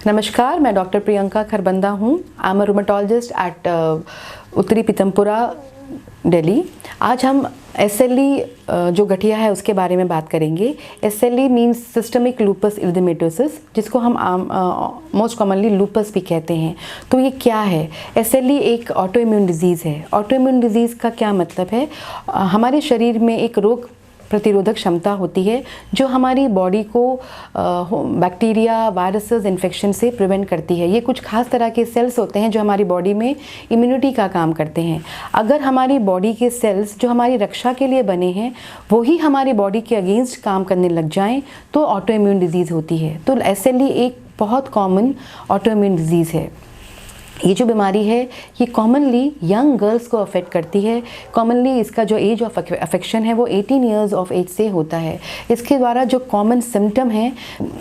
नमस्कार, मैं डॉक्टर प्रियंका खरबंदा हूँ। I am a rheumatologist at उत्तरी पीतमपुरा, दिल्ली। आज हम SLE जो गठिया है उसके बारे में बात करेंगे। SLE मीन्स सिस्टमिक लूपस इरिथेमेटोसिस, जिसको हम मोस्ट कॉमनली लूपस भी कहते हैं। तो ये क्या है? SLE एक ऑटो इम्यून डिजीज़ है। ऑटो इम्यून डिजीज़ का क्या मतलब है? हमारे शरीर में एक रोग प्रतिरोधक क्षमता होती है जो हमारी बॉडी को बैक्टीरिया, वायरसेस, इन्फेक्शन से प्रिवेंट करती है। ये कुछ खास तरह के सेल्स होते हैं जो हमारी बॉडी में इम्यूनिटी का काम करते हैं। अगर हमारी बॉडी के सेल्स जो हमारी रक्षा के लिए बने हैं वही हमारी बॉडी के अगेंस्ट काम करने लग जाएं तो ऑटो इम्यून डिजीज़ होती है। तो SLE एक बहुत कॉमन ऑटो इम्यून डिजीज़ है। ये जो बीमारी है ये कॉमनली यंग गर्ल्स को अफेक्ट करती है। कॉमनली इसका जो एज ऑफ अफेक्शन है वो 18 ईयर्स ऑफ एज से होता है। इसके द्वारा जो कॉमन सिम्टम है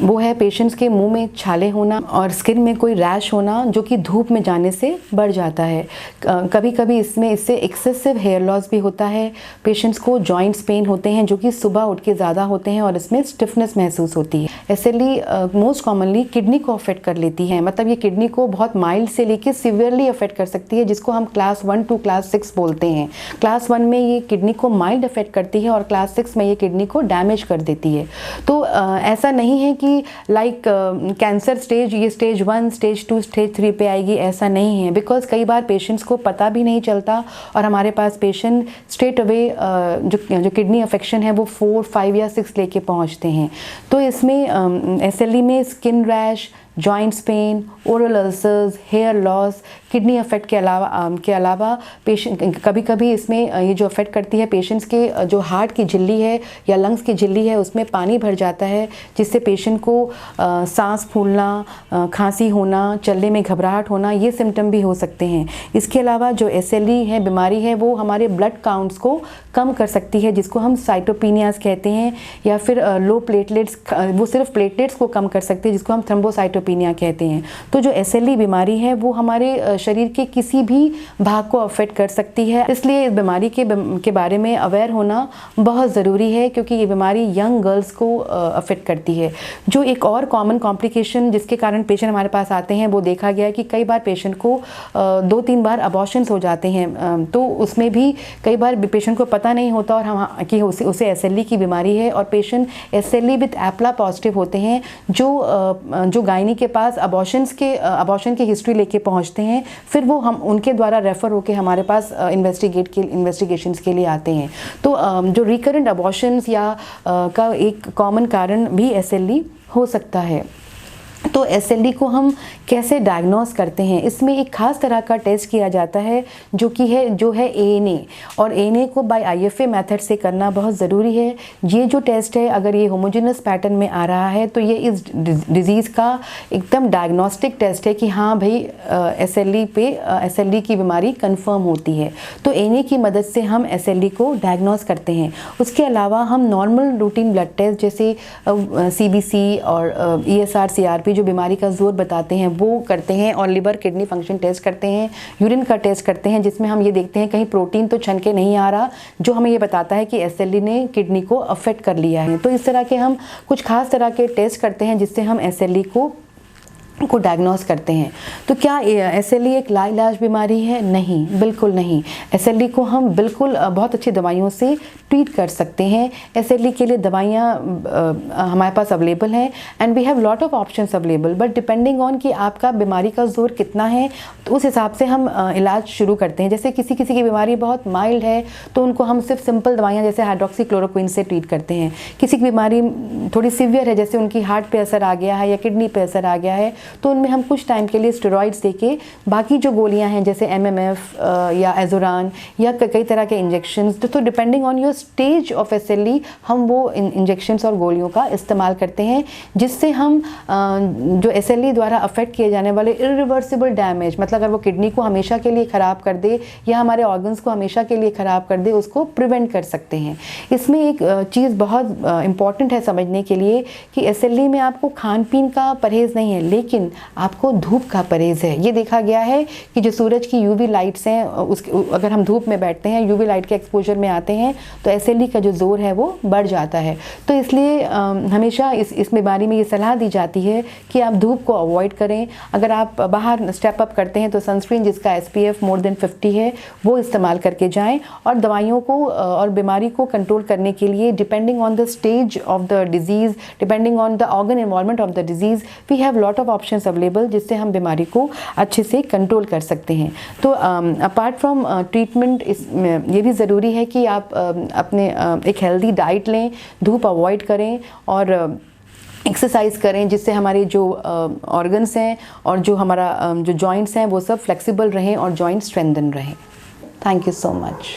वो है पेशेंट्स के मुंह में छाले होना और स्किन में कोई रैश होना जो कि धूप में जाने से बढ़ जाता है। कभी कभी इससे एक्सेसिव हेयर लॉस भी होता है। पेशेंट्स को जॉइंट्स पेन होते हैं जो कि सुबह उठ के ज़्यादा होते हैं और इसमें स्टिफनेस महसूस होती है। SLE मोस्ट कॉमनली किडनी को अफेक्ट कर लेती है। मतलब ये किडनी को बहुत माइल्ड से लेके सीवियरली अफेक्ट कर सकती है, जिसको हम क्लास 1 टू क्लास 6 बोलते हैं। क्लास 1 में ये किडनी को माइल्ड अफेक्ट करती है और क्लास 6 में ये किडनी को डैमेज कर देती है। तो ऐसा नहीं है कि लाइक कैंसर स्टेज, ये स्टेज 1, स्टेज 2, स्टेज 3 पे आएगी, ऐसा नहीं है। बिकॉज कई बार पेशेंट्स को पता भी नहीं चलता और हमारे पास पेशेंट स्ट्रेट अवे जो किडनी अफेक्शन है वो 4, 5 या 6 लेके पहुंचते हैं। तो इसमें SLE में skin rash, joints pain, oral ulcers, hair loss, kidney affect के अलावा पेशेंट कभी कभी इसमें ये जो अफेक्ट करती है पेशेंट्स के जो हार्ट की झिल्ली है या लंग्स की झिल्ली है उसमें पानी भर जाता है, जिससे पेशेंट को सांस फूलना, खांसी होना, चलने में घबराहट होना, ये सिम्टम भी हो सकते हैं। इसके अलावा जो SLE है बीमारी है वो हमारे ब्लड काउंट्स को कम कर सकती है, जिसको हम साइटोपिनियाज कहते हैं, या फिर लो प्लेटलेट्स, वो सिर्फ प्लेटलेट्स को कम कर सकते हैं जिसको हम थ्रोम्बोसाइटोपिनिया कहते हैं। तो जो SLE बीमारी है वो हमारे शरीर के किसी भी भाग को अफेक्ट कर सकती है। इसलिए इस बीमारी के बारे में अवेयर होना बहुत ज़रूरी है, क्योंकि ये बीमारी यंग गर्ल्स को अफेक्ट करती है। जो एक और कॉमन कॉम्प्लिकेशन जिसके कारण पेशेंट हमारे पास आते हैं वो देखा गया है कि कई बार पेशेंट को 2-3 बार अबॉर्शंस हो जाते हैं। तो उसमें भी कई बार पेशेंट को पता नहीं होता और हम कि उसे SLE की बीमारी है, और पेशेंट SLE विद एप्ला पॉजिटिव होते हैं जो गायनी के पास अबॉर्शन की हिस्ट्री लेके पहुंचते हैं। फिर वो हम उनके द्वारा रेफ़र होके हमारे पास इन्वेस्टिगेशंस के लिए आते हैं। तो जो रिकरेंट अबॉर्शंस या का एक कॉमन कारण भी SLE हो सकता है। तो SLE को हम कैसे डायग्नोस करते हैं? इसमें एक खास तरह का टेस्ट किया जाता है जो है ANA, और ANA को बाय IFA मेथड से करना बहुत ज़रूरी है। ये जो टेस्ट है अगर ये होमोजेनस पैटर्न में आ रहा है तो ये इस डिज़ीज़ का एकदम डायग्नोस्टिक टेस्ट है कि हाँ भाई SLE की बीमारी कंफर्म होती है। तो ANA की मदद से हम SLE को डायग्नोस करते हैं। उसके अलावा हम नॉर्मल रूटीन ब्लड टेस्ट जैसे CBC और ESR CRP जो बीमारी का जोर बताते हैं वो करते हैं, और लिवर किडनी फंक्शन टेस्ट करते हैं, यूरिन का टेस्ट करते हैं, जिसमें हम ये देखते हैं कहीं प्रोटीन तो छन के नहीं आ रहा जो हमें ये बताता है कि SLE ने किडनी को अफेक्ट कर लिया है। तो इस तरह के हम कुछ खास तरह के टेस्ट करते हैं जिससे हम SLE को डायग्नोस करते हैं। तो क्या SLE एक लाइलाज बीमारी है? नहीं, बिल्कुल नहीं। SLE को हम बिल्कुल बहुत अच्छी दवाइयों से ट्रीट कर सकते हैं। SLE के लिए दवाइयाँ हमारे पास अवेलेबल हैं and we have lot of options available, but depending on कि आपका बीमारी का जोर कितना है तो उस हिसाब से हम इलाज शुरू करते हैं। जैसे किसी की बीमारी बहुत माइल्ड है तो उनको हम सिर्फ सिंपल दवाइयाँ जैसे हाइड्रोक्सीक्लोरोक्विन से ट्रीट करते हैं। किसी की बीमारी थोड़ी सीवियर है, जैसे उनकी हार्ट पे असर आ गया है या किडनी पे असर आ गया है, तो उनमें हम कुछ टाइम के लिए स्टेरॉइड्स देके बाकी जो गोलियां हैं जैसे MMF या एजोरान या कई तरह के इंजेक्शंस, तो depending on your stage of SLE हम वो इंजेक्शंस और गोलियों का इस्तेमाल करते हैं, जिससे हम जो SLE द्वारा अफेक्ट किए जाने वाले इरिवर्सिबल डैमेज, मतलब अगर वो किडनी को हमेशा के लिए ख़राब कर दे या हमारे ऑर्गन्स को हमेशा के लिए ख़राब कर दे, उसको प्रिवेंट कर सकते हैं। इसमें एक चीज़ बहुत इम्पॉर्टेंट है समझने के लिए कि SLE में आपको खान पीन का परहेज़ नहीं है, लेकिन लेकिन आपको धूप का परहेज़ है। ये देखा गया है कि जो सूरज की यूवी लाइट्स हैं, अगर हम धूप में बैठते हैं, यूवी लाइट के एक्सपोजर में आते हैं, तो SLE का जो ज़ोर है वो बढ़ जाता है। तो इसलिए हमेशा इस बीमारी में ये सलाह दी जाती है कि आप धूप को अवॉइड करें। अगर आप बाहर स्टेप अप करते हैं तो सनस्क्रीन जिसका SPF मोर देन 50 है वो इस्तेमाल करके जाएं। और दवाइयों को और बीमारी को कंट्रोल करने के लिए depending on the stage of the disease, depending on the organ involvement of the disease, we have lot of options available जिससे हम बीमारी को अच्छे से कंट्रोल कर सकते हैं। तो अपार्ट फ्रॉम ट्रीटमेंट ये भी ज़रूरी है कि आप अपने एक हेल्दी डाइट लें, धूप अवॉइड करें और एक्सरसाइज करें, जिससे हमारे जो ऑर्गन्स हैं और जो हमारा जो जॉइंट्स हैं वो सब फ्लेक्सिबल रहें और जॉइंट्स स्ट्रेंथन रहें। Thank you so much.